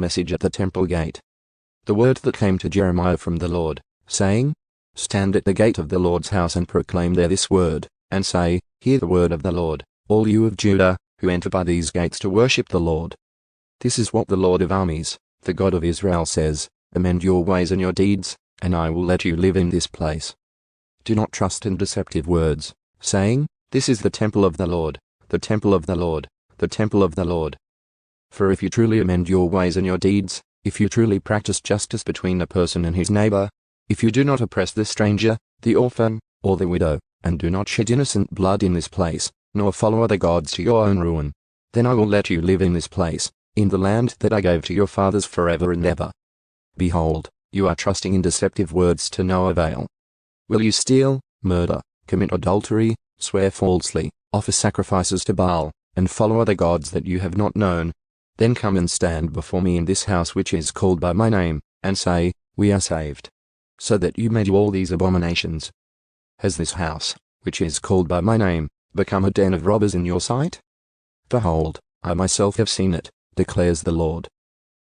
message at the temple gate. The word that came to Jeremiah from the Lord, saying, Stand at the gate of the Lord's house and proclaim there this word, and say, Hear the word of the Lord, all you of Judah, who enter by these gates to worship the Lord. This is what the Lord of armies, the God of Israel says, Amend your ways and your deeds, and I will let you live in this place. Do not trust in deceptive words, saying, This is the temple of the Lord, the temple of the Lord, the temple of the Lord. For if you truly amend your ways and your deeds, if you truly practice justice between a person and his neighbor, if you do not oppress the stranger, the orphan, or the widow, and do not shed innocent blood in this place, nor follow other gods to your own ruin, then I will let you live in this place, in the land that I gave to your fathers forever and ever. Behold, you are trusting in deceptive words to no avail. Will you steal, murder, commit adultery, swear falsely, offer sacrifices to Baal, and follow other gods that you have not known? Then come and stand before me in this house which is called by my name, and say, We are saved. So that you may do all these abominations. Has this house, which is called by my name, become a den of robbers in your sight? Behold, I myself have seen it, declares the Lord.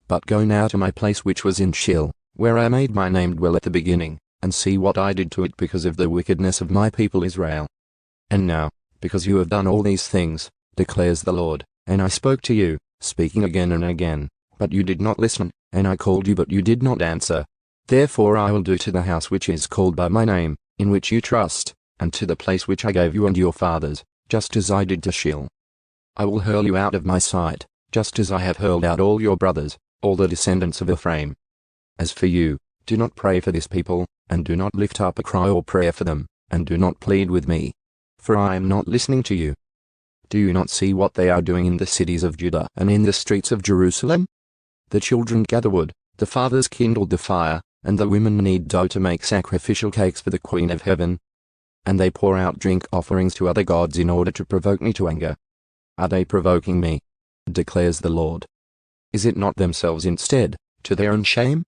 But go now to my place which was in Shiloh, where I made my name dwell at the beginning, and see what I did to it because of the wickedness of my people Israel. And now, because you have done all these things, declares the Lord, and I spoke to you, speaking again and again, but you did not listen, and I called you but you did not answer. Therefore I will do to the house which is called by my name, in which you trust, and to the place which I gave you and your fathers, just as I did to Shiloh. I will hurl you out of my sight, just as I have hurled out all your brothers, all the descendants of Ephraim. As for you, do not pray for this people, and do not lift up a cry or prayer for them, and do not plead with me. For I am not listening to you. Do you not see what they are doing in the cities of Judah and in the streets of Jerusalem? The children gather wood, the fathers kindle the fire, and the women knead dough to make sacrificial cakes for the Queen of Heaven. And they pour out drink offerings to other gods in order to provoke me to anger. Are they provoking me? Declares the Lord. Is it not themselves instead, to their own shame?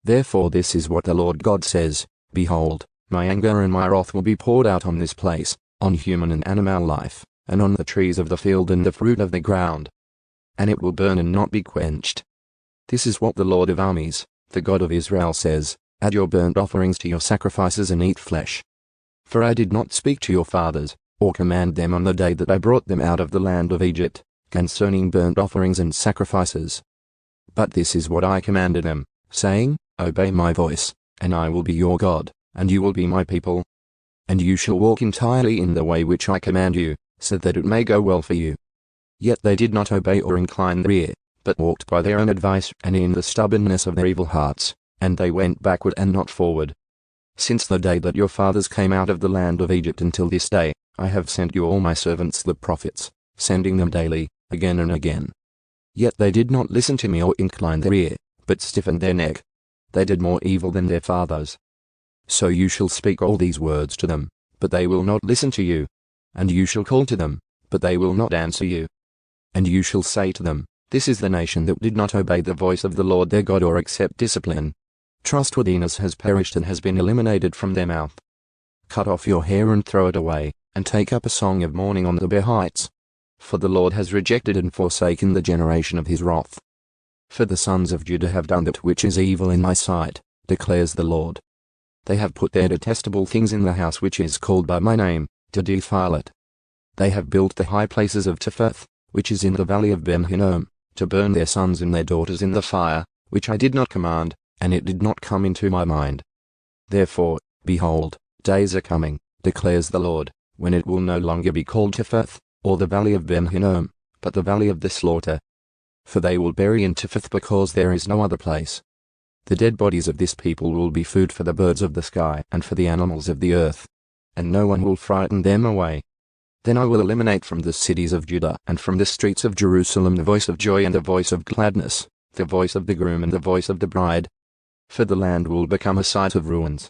Therefore this is what the Lord God says, Behold, my anger and my wrath will be poured out on this place, on human and animal life, and on the trees of the field and the fruit of the ground. And it will burn and not be quenched. This is what the Lord of armies, the God of Israel says, Add your burnt offerings to your sacrifices and eat flesh. For I did not speak to your fathers, or command them on the day that I brought them out of the land of Egypt, concerning burnt offerings and sacrifices. But this is what I commanded them, saying, Obey my voice, and I will be your God, and you will be my people. And you shall walk entirely in the way which I command you, so that it may go well for you. Yet they did not obey or incline their ear, but walked by their own advice and in the stubbornness of their evil hearts, and they went backward and not forward. Since the day that your fathers came out of the land of Egypt until this day, I have sent you all my servants the prophets, sending them daily, again and again. Yet they did not listen to me or incline their ear, but stiffened their neck. They did more evil than their fathers. So you shall speak all these words to them, but they will not listen to you. And you shall call to them, but they will not answer you. And you shall say to them, This is the nation that did not obey the voice of the Lord their God or accept discipline. Trustworthiness has perished and has been eliminated from their mouth. Cut off your hair and throw it away, and take up a song of mourning on the bare heights. For the Lord has rejected and forsaken the generation of his wrath. For the sons of Judah have done that which is evil in my sight, declares the Lord. They have put their detestable things in the house which is called by my name, to defile it. They have built the high places of Topheth, which is in the valley of Ben Hinnom, to burn their sons and their daughters in the fire, which I did not command, and it did not come into my mind. Therefore, behold, days are coming, declares the Lord, when it will no longer be called Topheth, or the valley of Ben Hinnom, but the valley of the slaughter. For they will bury in Topheth because there is no other place. The dead bodies of this people will be food for the birds of the sky and for the animals of the earth, and no one will frighten them away. Then I will eliminate from the cities of Judah and from the streets of Jerusalem the voice of joy and the voice of gladness, the voice of the groom and the voice of the bride. For the land will become a site of ruins,